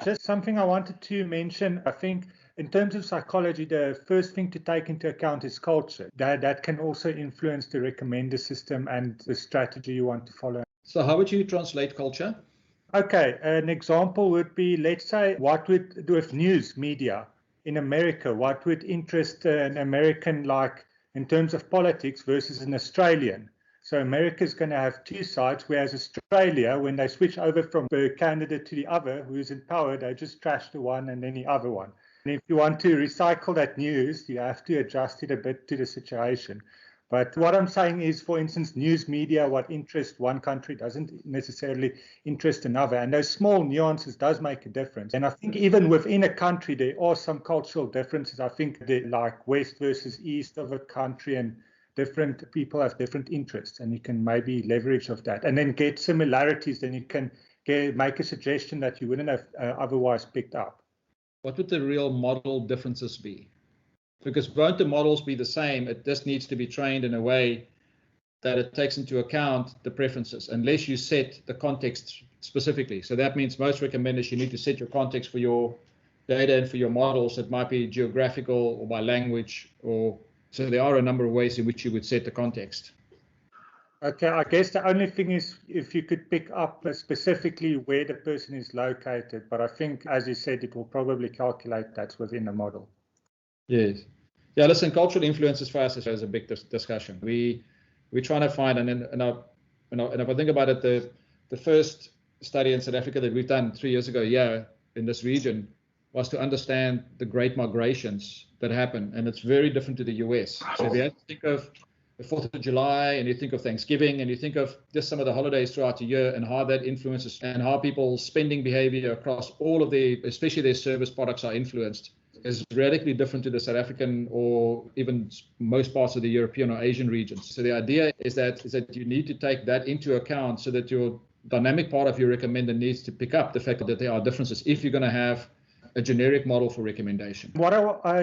Just something I wanted to mention. I think in terms of psychology, the first thing to take into account is culture. That can also influence the recommender system and the strategy you want to follow. So how would you translate culture? Okay, an example would be, let's say, what would do with news media in America? What would interest an American like in terms of politics versus an Australian? So America is going to have two sides, whereas Australia, when they switch over from a candidate to the other who's in power, they just trash the one and then the other one. And if you want to recycle that news, you have to adjust it a bit to the situation. But what I'm saying is, for instance, news media, what interests one country doesn't necessarily interest another. And those small nuances does make a difference. And I think even within a country, there are some cultural differences. I think like west versus east of a country, and different people have different interests, and you can maybe leverage of that and then get similarities. Then you can make a suggestion that you wouldn't have otherwise picked up. What would the real model differences be? Because won't the models be the same? It just needs to be trained in a way that it takes into account the preferences, unless you set the context specifically. So that means most recommenders, you need to set your context for your data and for your models. It might be geographical or by language, or so there are a number of ways in which you would set the context. Okay, I guess the only thing is if you could pick up specifically where the person is located, but I think, as you said, it will probably calculate that within the model. Yes. Yeah, listen, cultural influences for us is a big discussion. We're trying to find, and if I think about it, the first study in South Africa that we've done 3 years ago, in this region, was to understand the great migrations that happen, and it's very different to the US. So if you have to think of the 4th of July, and you think of Thanksgiving, and you think of just some of the holidays throughout the year and how that influences, and how people's spending behavior across all of especially their service products are influenced, is radically different to the South African or even most parts of the European or Asian regions. So the idea is that you need to take that into account so that your dynamic part of your recommender needs to pick up the fact that there are differences if you're going to have a generic model for recommendation.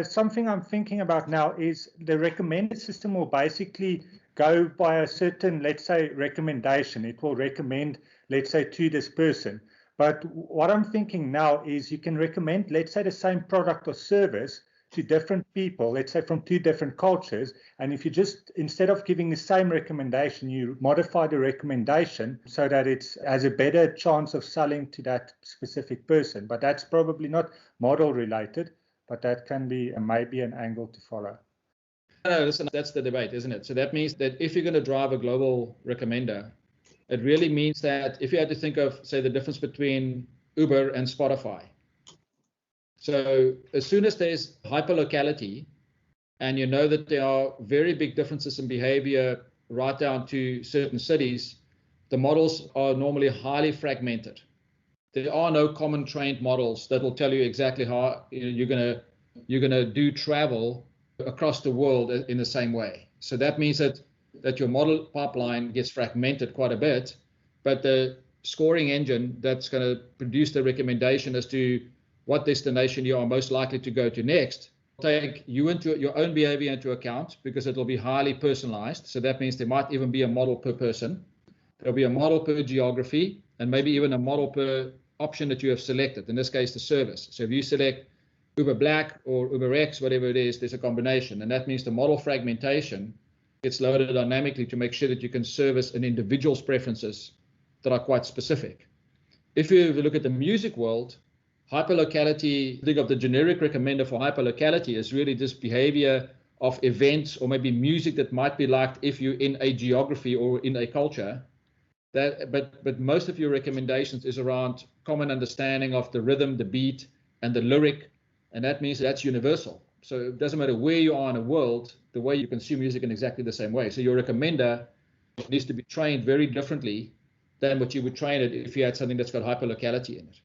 Something I'm thinking about now is the recommender system will basically go by a certain, let's say, recommendation. It will recommend, let's say, to this person. But what I'm thinking now is you can recommend, let's say, the same product or service to different people, let's say from two different cultures. And if you just, instead of giving the same recommendation, you modify the recommendation so that it has a better chance of selling to that specific person. But that's probably not model related, but that can be maybe an angle to follow. No, listen, that's the debate, isn't it? So that means that if you're going to drive a global recommender, it really means that if you had to think of, say, the difference between Uber and Spotify. So as soon as there's hyperlocality, and you know that there are very big differences in behavior right down to certain cities, the models are normally highly fragmented. There are no common trained models that will tell you exactly how you're going to do travel across the world in the same way. So that means that your model pipeline gets fragmented quite a bit, but the scoring engine that's going to produce the recommendation as to what destination you are most likely to go to next, take you into your own behavior into account, because it will be highly personalized. So that means there might even be a model per person. There'll be a model per geography, and maybe even a model per option that you have selected, in this case, the service. So if you select Uber Black or Uber X, whatever it is, there's a combination. And that means the model fragmentation gets loaded dynamically to make sure that you can service an individual's preferences that are quite specific. If you look at the music world, hyperlocality, think of the generic recommender for hyperlocality as really just behavior of events or maybe music that might be liked if you're in a geography or in a culture. But most of your recommendations is around common understanding of the rhythm, the beat, and the lyric, and that means that's universal. So it doesn't matter where you are in the world, the way you consume music in exactly the same way. So your recommender needs to be trained very differently than what you would train it if you had something that's got hyperlocality in it.